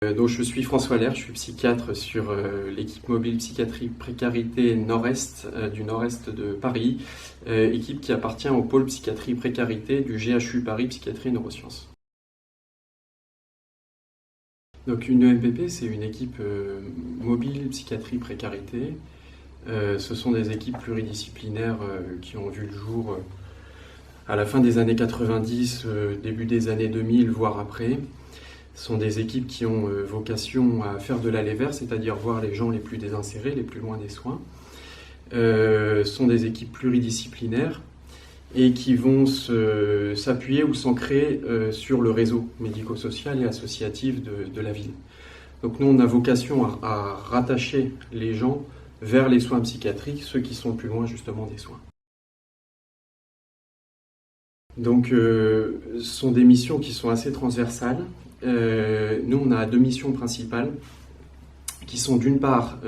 Donc je suis François Lerche, je suis psychiatre sur l'équipe mobile psychiatrie précarité nord-est du nord-est de Paris, équipe qui appartient au pôle psychiatrie précarité du GHU Paris Psychiatrie Neurosciences. Donc une EMPP, c'est une équipe mobile psychiatrie précarité. Ce sont des équipes pluridisciplinaires qui ont vu le jour à la fin des années 90, début des années 2000, voire après. Ce sont des équipes qui ont vocation à faire de l'aller vers, c'est-à-dire voir les gens les plus désinsérés, les plus loin des soins. Ce sont des équipes pluridisciplinaires et qui vont s'appuyer ou s'ancrer sur le réseau médico-social et associatif de la ville. Donc nous, on a vocation à rattacher les gens vers les soins psychiatriques, ceux qui sont le plus loin justement des soins. Donc ce sont des missions qui sont assez transversales. Nous, on a deux missions principales qui sont d'une part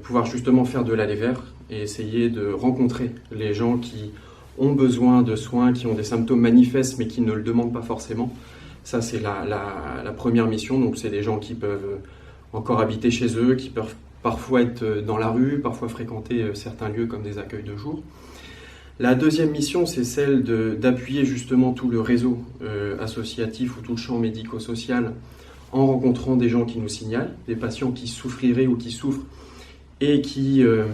pouvoir justement faire de l'aller vers et essayer de rencontrer les gens qui ont besoin de soins, qui ont des symptômes manifestes mais qui ne le demandent pas forcément. Ça, c'est la première mission. Donc c'est des gens qui peuvent encore habiter chez eux, qui peuvent parfois être dans la rue, parfois fréquenter certains lieux comme des accueils de jour. La deuxième mission, c'est celle d'appuyer justement tout le réseau associatif ou tout le champ médico-social en rencontrant des gens qui nous signalent, des patients qui souffriraient ou qui souffrent et qui, eux,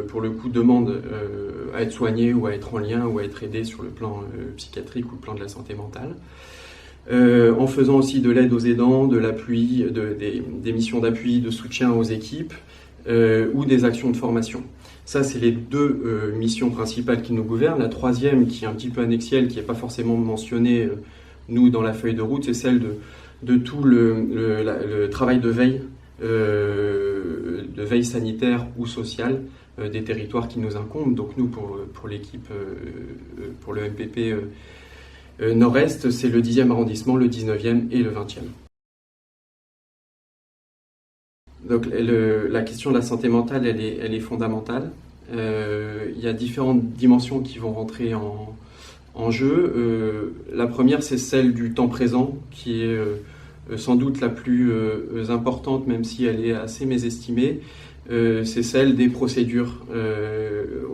pour le coup, demandent à être soignés ou à être en lien ou à être aidés sur le plan psychiatrique ou le plan de la santé mentale. En faisant aussi de l'aide aux aidants, de l'appui, des missions d'appui, de soutien aux équipes ou des actions de formation. Ça, c'est les deux missions principales qui nous gouvernent. La troisième, qui est un petit peu annexielle, qui n'est pas forcément mentionnée, nous, dans la feuille de route, c'est celle de tout le travail de veille sanitaire ou sociale des territoires qui nous incombent. Donc nous, pour l'équipe, pour le MPP Nord-Est, c'est le 10e arrondissement, le 19e et le 20e. Donc la question de la santé mentale, elle est fondamentale. Il y a différentes dimensions qui vont rentrer en jeu. La première, c'est celle du temps présent, qui est sans doute la plus importante, même si elle est assez mésestimée. C'est celle des procédures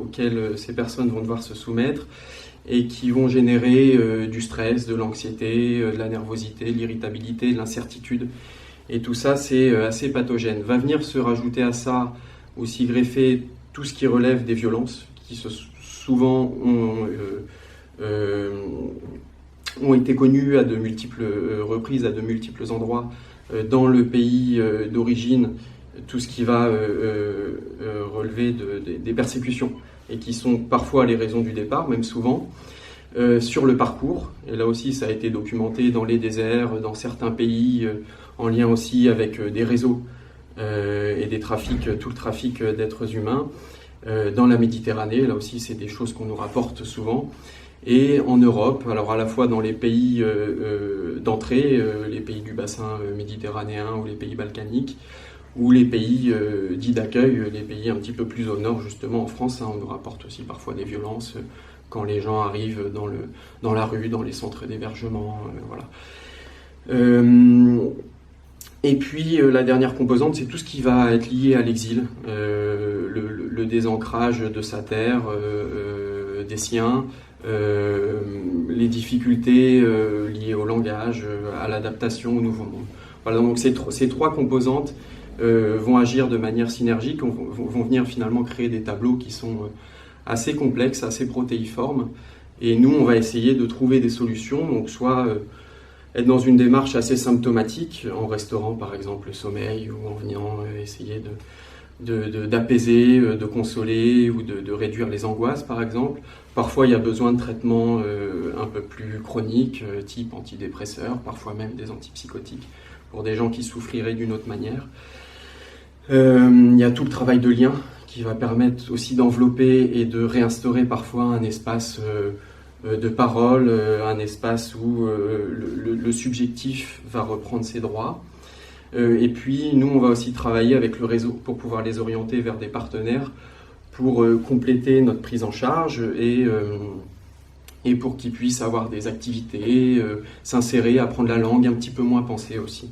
auxquelles ces personnes vont devoir se soumettre et qui vont générer du stress, de l'anxiété, de la nervosité, de l'irritabilité, de l'incertitude. Et tout ça, c'est assez pathogène. Va venir se rajouter à ça, aussi greffer tout ce qui relève des violences, qui souvent ont été connues à de multiples reprises, à de multiples endroits dans le pays d'origine, tout ce qui va relever des persécutions, et qui sont parfois les raisons du départ, même souvent. Sur le parcours, et là aussi ça a été documenté dans les déserts, dans certains pays, en lien aussi avec des réseaux et des trafics, tout le trafic d'êtres humains. Dans la Méditerranée, là aussi c'est des choses qu'on nous rapporte souvent. Et en Europe, alors à la fois dans les pays d'entrée, les pays du bassin méditerranéen ou les pays balkaniques, ou les pays dits d'accueil, les pays un petit peu plus au nord, justement en France, on nous rapporte aussi parfois des violences quand les gens arrivent dans la rue, dans les centres d'hébergement, voilà. Et puis la dernière composante, c'est tout ce qui va être lié à l'exil, le désancrage de sa terre, des siens, les difficultés liées au langage, à l'adaptation au nouveau monde. Voilà, donc ces trois composantes vont agir de manière synergique, vont venir finalement créer des tableaux qui sont assez complexes, assez protéiformes. Et nous, on va essayer de trouver des solutions, donc soit être dans une démarche assez symptomatique, en restaurant par exemple le sommeil, ou en venant essayer d'apaiser, de consoler, ou de réduire les angoisses par exemple. Parfois, il y a besoin de traitements un peu plus chroniques, type antidépresseurs, parfois même des antipsychotiques, pour des gens qui souffriraient d'une autre manière. Il y a tout le travail de lien qui va permettre aussi d'envelopper et de réinstaurer parfois un espace de parole, un espace où le subjectif va reprendre ses droits. Et puis nous, on va aussi travailler avec le réseau pour pouvoir les orienter vers des partenaires pour compléter notre prise en charge et pour qu'ils puissent avoir des activités, s'insérer, apprendre la langue, un petit peu moins penser aussi.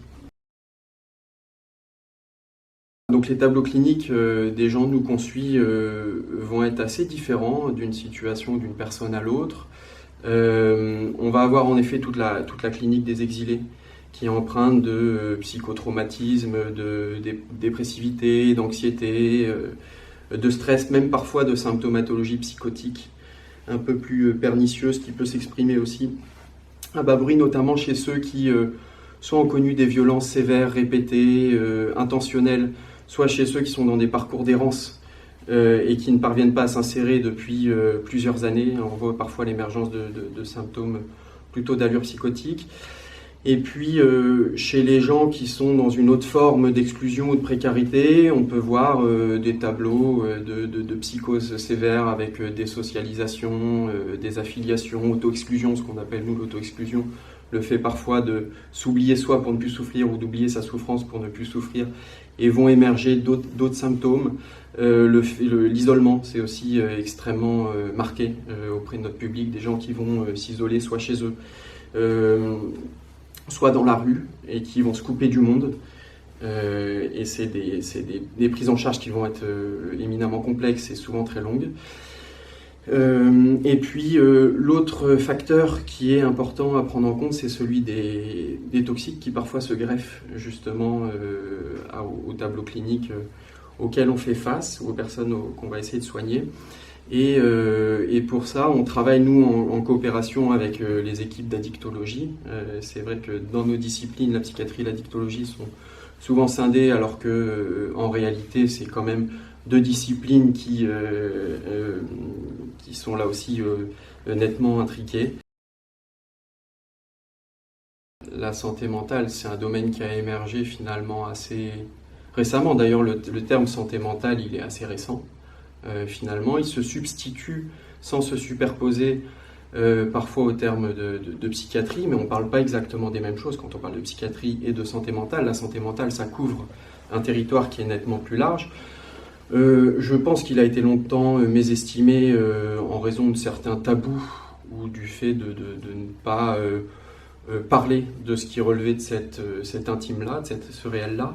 Donc les tableaux cliniques des gens nous qu'on suit vont être assez différents d'une situation, d'une personne à l'autre. On va avoir en effet toute la clinique des exilés qui est empreinte de psychotraumatisme, de dépressivité, d'anxiété, de stress, même parfois de symptomatologie psychotique un peu plus pernicieuse qui peut s'exprimer aussi à bas bruit, notamment chez ceux qui soit ont connu des violences sévères, répétées, intentionnelles, soit chez ceux qui sont dans des parcours d'errance et qui ne parviennent pas à s'insérer depuis plusieurs années. On voit parfois l'émergence de symptômes plutôt d'allure psychotique. Et puis, chez les gens qui sont dans une autre forme d'exclusion ou de précarité, on peut voir des tableaux de psychose sévère avec désocialisation, désaffiliation, auto-exclusion, ce qu'on appelle nous l'auto-exclusion, le fait parfois de s'oublier soi pour ne plus souffrir ou d'oublier sa souffrance pour ne plus souffrir, et vont émerger d'autres symptômes. L'isolement, c'est aussi extrêmement marqué auprès de notre public, des gens qui vont s'isoler soit chez eux, soit dans la rue, et qui vont se couper du monde. Et c'est des prises en charge qui vont être éminemment complexes et souvent très longues. Et puis l'autre facteur qui est important à prendre en compte, c'est celui des toxiques qui parfois se greffent justement au tableau clinique auquel on fait face, ou aux personnes qu'on va essayer de soigner. Et pour ça, on travaille nous en coopération avec les équipes d'addictologie. C'est vrai que dans nos disciplines, la psychiatrie et l'addictologie sont souvent scindées, alors que en réalité, c'est quand même deux disciplines qui sont là aussi nettement intriquées. La santé mentale, c'est un domaine qui a émergé finalement assez récemment. D'ailleurs, le terme santé mentale, il est assez récent. Finalement, il se substitue sans se superposer parfois au terme de psychiatrie, mais on ne parle pas exactement des mêmes choses quand on parle de psychiatrie et de santé mentale. La santé mentale, ça couvre un territoire qui est nettement plus large. Je pense qu'il a été longtemps mésestimé en raison de certains tabous ou du fait de ne pas parler de ce qui relevait de cet intime-là, de ce réel-là.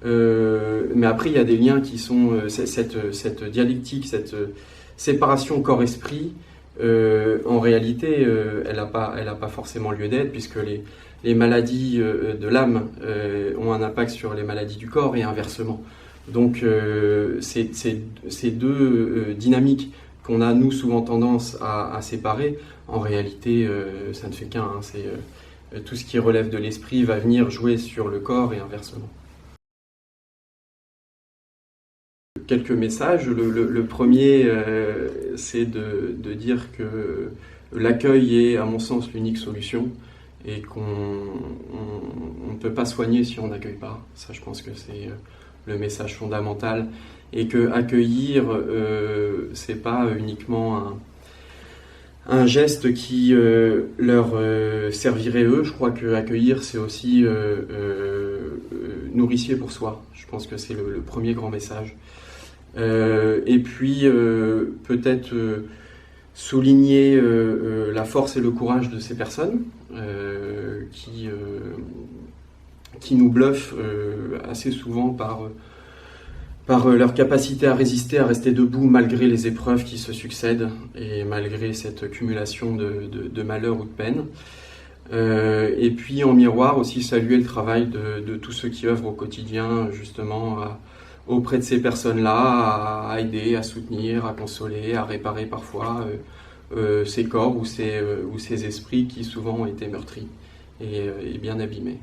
Mais après, il y a des liens qui sont cette dialectique, cette séparation corps-esprit. En réalité, elle n'a pas forcément lieu d'être, puisque les maladies de l'âme ont un impact sur les maladies du corps et inversement. Donc, ces deux dynamiques qu'on a, nous, souvent tendance à séparer, en réalité, ça ne fait qu'un. Tout ce qui relève de l'esprit va venir jouer sur le corps et inversement. Quelques messages. Le premier, c'est de dire que l'accueil est, à mon sens, l'unique solution et qu'on ne peut pas soigner si on n'accueille pas. Ça, je pense que c'est le message fondamental. Et que accueillir, c'est pas uniquement un geste qui leur servirait eux. Je crois que accueillir, c'est aussi nourricier pour soi. Je pense que c'est le premier grand message. Et puis peut-être souligner la force et le courage de ces personnes qui nous bluffent assez souvent par leur capacité à résister, à rester debout malgré les épreuves qui se succèdent et malgré cette cumulation de malheurs ou de peines. Et puis en miroir aussi saluer le travail de tous ceux qui œuvrent au quotidien justement auprès de ces personnes-là, à aider, à soutenir, à consoler, à réparer parfois ces corps ou ces esprits qui souvent ont été meurtris et bien abîmés.